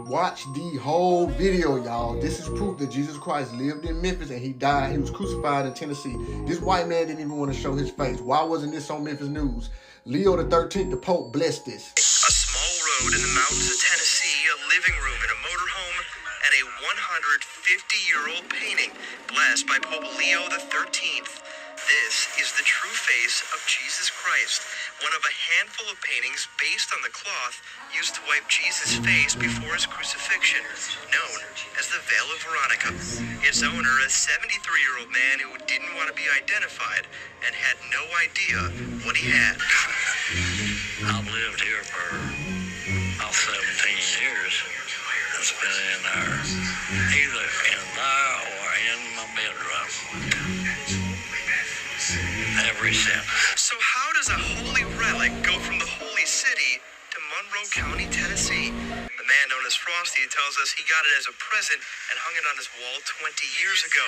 Watch the whole video, y'all. This is proof that Jesus Christ lived in Memphis and he died. He was crucified in Tennessee. This white man didn't even want to show his face. Why wasn't this on Memphis News? Leo the 13th, the Pope, blessed this. A small road in the mountains of Tennessee, a living room in a motorhome, and a 150-year-old painting blessed by Pope Leo the 13th. This is the true face of Jesus Christ, one of a handful of paintings based on the cloth used to wipe Jesus' face before his crucifixion, known as the Veil of Veronica. Its owner, a 73-year-old man who didn't want to be identified and had no idea what he had. I've lived here for about 17 years. It's been in there, either in there or in my bedroom. Every since. So how does a holy relic go from the holy city to Monroe County, Tennessee? The man known as Frosty tells us he got it as a present and hung it on his wall 20 years ago.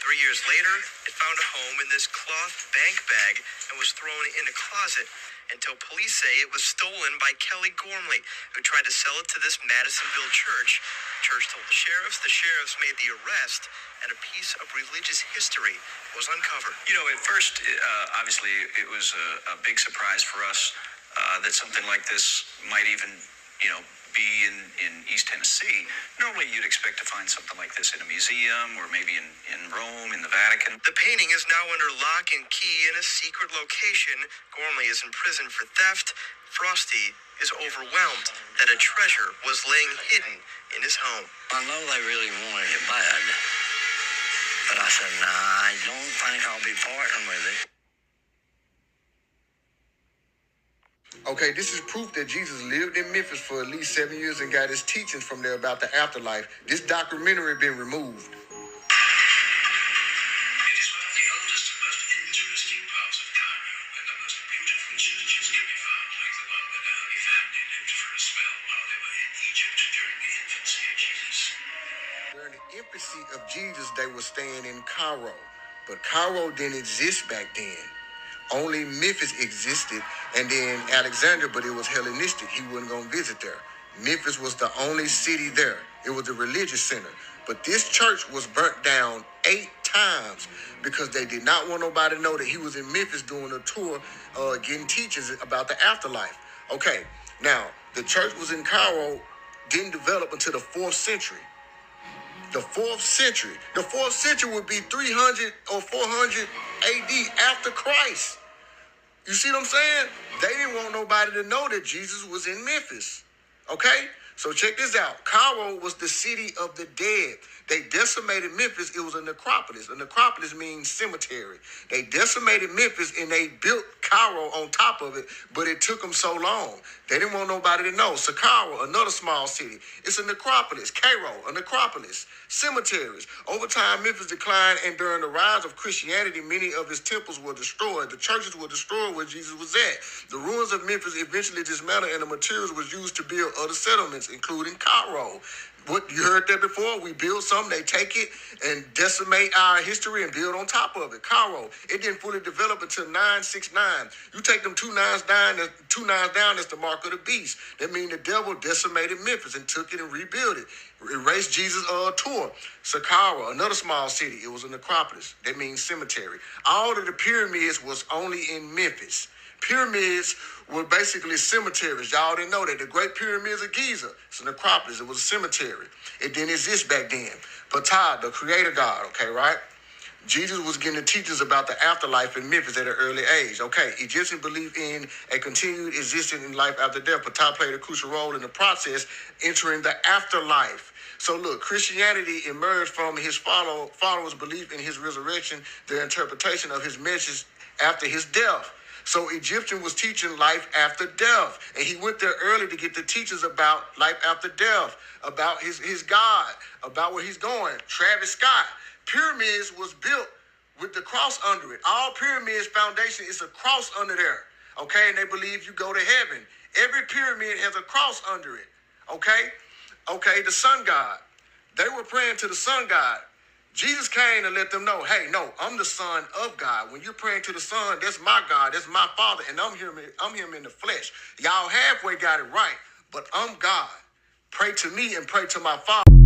3 years later, it found a home in this cloth bank bag and was thrown in a closet until police say it was stolen by Kelly Gormley, who tried to sell it to this Madisonville church. The church told the sheriffs made the arrest, and a piece of religious history was uncovered. You know, at first, obviously, it was a big surprise for us that something like this might even, be in East Tennessee. Normally, you'd expect to find something like this in a museum or maybe in Rome, in the Vatican. The painting is now under lock and key in a secret location. Gormley is in prison for theft. Frosty is overwhelmed that a treasure was laying hidden in his home. I know they really wanted it bad, but I said, nah, I don't think I'll be parting with it. Okay, this is proof that Jesus lived in Memphis for at least 7 years and got his teachings from there about the afterlife. This documentary been removed. It is one of the oldest and most interesting parts of Cairo, where the most beautiful churches can be found, like the one where the Holy Family lived for a spell while they were in Egypt during the infancy of Jesus. During the infancy of Jesus, they were staying in Cairo, but Cairo didn't exist back then. Only Memphis existed, and then Alexandria, but it was Hellenistic. He wasn't going to visit there. Memphis was the only city there. It was a religious center. But this church was burnt down 8 times because they did not want nobody to know that he was in Memphis doing a tour, getting teachings about the afterlife. Okay, now, the church was in Cairo, didn't develop until the 4th century. The 4th century. The 4th century would be 300 or 400 AD after Christ. You see what I'm saying? They didn't want nobody to know that Jesus was in Memphis. Okay? So check this out. Cairo was the city of the dead. They decimated Memphis. It was a necropolis. A necropolis means cemetery. They decimated Memphis and they built Cairo on top of it, but it took them so long. They didn't want nobody to know. So Cairo, another small city. It's a necropolis. Cairo, a necropolis. Cemeteries. Over time, Memphis declined, and during the rise of Christianity, many of its temples were destroyed. The churches were destroyed where Jesus was at. The ruins of Memphis eventually dismantled, and the materials was used to build other settlements, including Cairo. What, you heard that before? We build something, they take it and decimate our history and build on top of it. Cairo, it didn't fully develop until 969. You take them two nines down, that's the mark of the beast. That means the devil decimated Memphis and took it and rebuilt it. Erased Jesus' tour. Saqqara, another small city. It was a necropolis. That means cemetery. All of the pyramids was only in Memphis. Pyramids were basically cemeteries. Y'all didn't know that. The Great Pyramids of Giza, it's a necropolis. It was a cemetery. It didn't exist back then. Ptah, the creator god, okay, right? Jesus was getting the teachings about the afterlife in Memphis at an early age. Okay, Egyptians believed in a continued existence in life after death. Ptah played a crucial role in the process, entering the afterlife. So look, Christianity emerged from his followers' belief in his resurrection, their interpretation of his message after his death. So Egyptian was teaching life after death. And he went there early to get the teachings about life after death, about his God, about where he's going. Travis Scott. Pyramids was built with the cross under it. All pyramids foundation is a cross under there. Okay, and they believe you go to heaven. Every pyramid has a cross under it. Okay, the sun god. They were praying to the sun god. Jesus came to let them know, hey, no, I'm the son of God. When you're praying to the son, that's my God, that's my father, and I'm him in the flesh. Y'all halfway got it right, but I'm God. pray to me and pray to my Father.